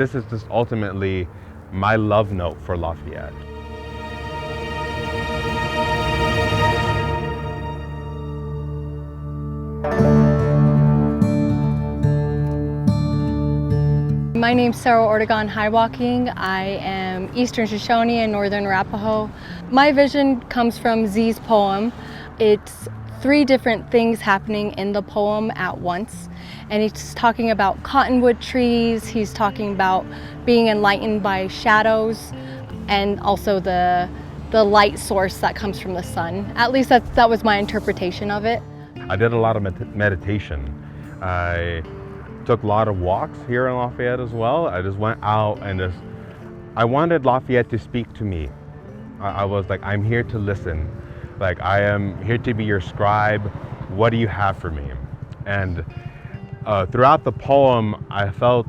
this is just ultimately my love note for Lafayette. My name's Sarah Ortegon, HighWalking. I am Eastern Shoshone and Northern Arapaho. My vision comes from Z's poem. It's 3 different things happening in the poem at once. And he's talking about cottonwood trees, he's talking about being enlightened by shadows, and also the light source that comes from the sun. At least that was my interpretation of it. I did a lot of meditation. I took a lot of walks here in Lafayette as well. I just went out and I wanted Lafayette to speak to me. I was like, I'm here to listen. Like, I am here to be your scribe. What do you have for me? And throughout the poem, I felt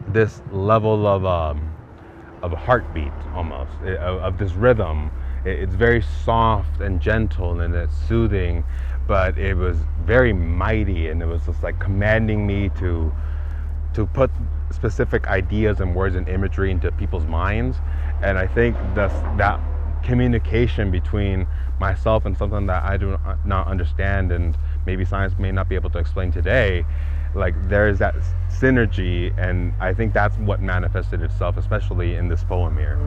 this level of a heartbeat almost, of this rhythm. It's very soft and gentle and it's soothing, but it was very mighty, and it was just like commanding me to put specific ideas and words and imagery into people's minds. And I think that communication between myself and something that I do not understand, and maybe science may not be able to explain today, like there's that synergy, and I think that's what manifested itself, especially in this poem here.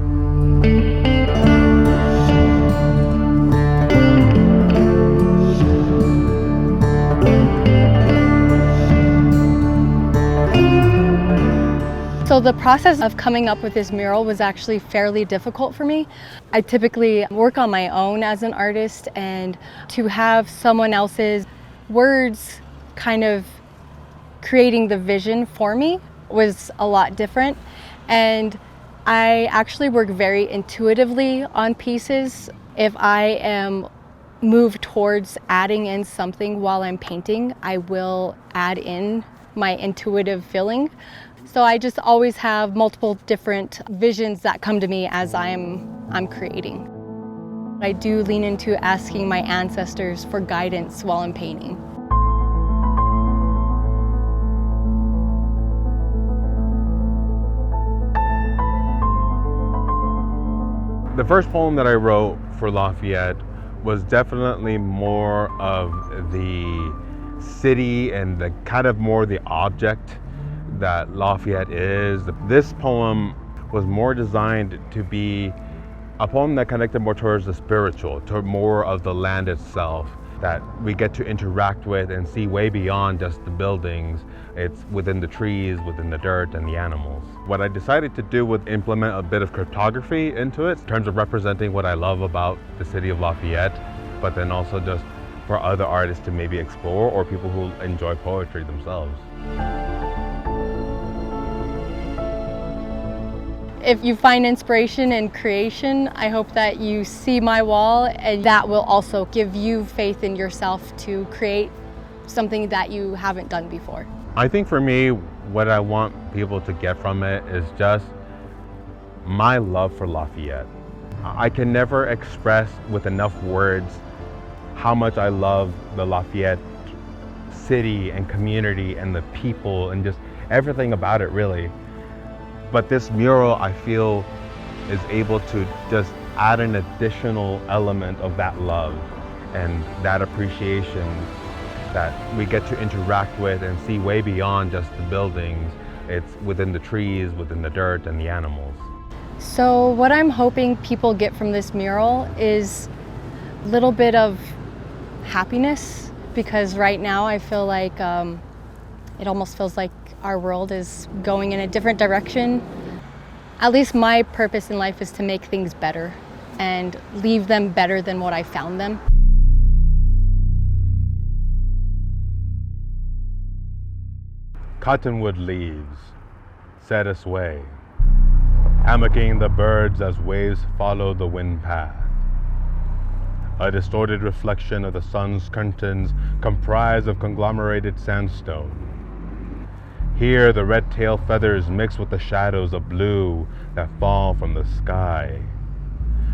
So the process of coming up with this mural was actually fairly difficult for me. I typically work on my own as an artist, and to have someone else's words kind of creating the vision for me was a lot different. And I actually work very intuitively on pieces. If I am moved towards adding in something while I'm painting, I will add in my intuitive feeling. So I just always have multiple different visions that come to me as I'm creating. I do lean into asking my ancestors for guidance while I'm painting. The first poem that I wrote for Lafayette was definitely more of the city and the kind of more the object that Lafayette is. This poem was more designed to be a poem that connected more towards the spiritual, to more of the land itself, that we get to interact with and see way beyond just the buildings. It's within the trees, within the dirt, and the animals. What I decided to do was implement a bit of cryptography into it in terms of representing what I love about the city of Lafayette, but then also just for other artists to maybe explore, or people who enjoy poetry themselves. If you find inspiration in creation, I hope that you see my wall, and that will also give you faith in yourself to create something that you haven't done before. I think for me, what I want people to get from it is just my love for Lafayette. I can never express with enough words how much I love the Lafayette city and community and the people and just everything about it, really. But this mural, I feel, is able to just add an additional element of that love and that appreciation that we get to interact with and see way beyond just the buildings. It's within the trees, within the dirt, and the animals. So what I'm hoping people get from this mural is a little bit of happiness, because right now I feel like it almost feels like our world is going in a different direction. At least my purpose in life is to make things better and leave them better than what I found them. Cottonwood leaves set us way, hammocking the birds as waves follow the wind path. A distorted reflection of the sun's curtains comprised of conglomerated sandstone. Here the red tail feathers mix with the shadows of blue that fall from the sky.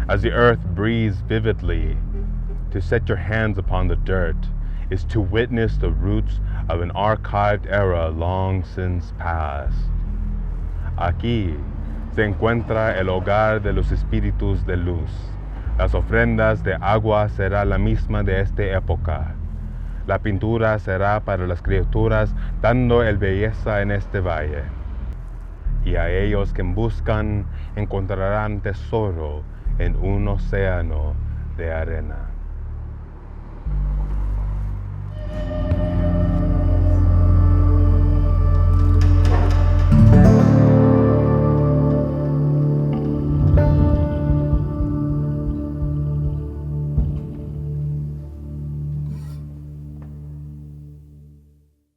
As the earth breathes vividly, to set your hands upon the dirt is to witness the roots of an archived era long since past. Aquí se encuentra el hogar de los espíritus de luz. Las ofrendas de agua será la misma de esta época. La pintura será para las criaturas dando el belleza en este valle. Y a ellos que buscan encontrarán tesoro en un océano de arena.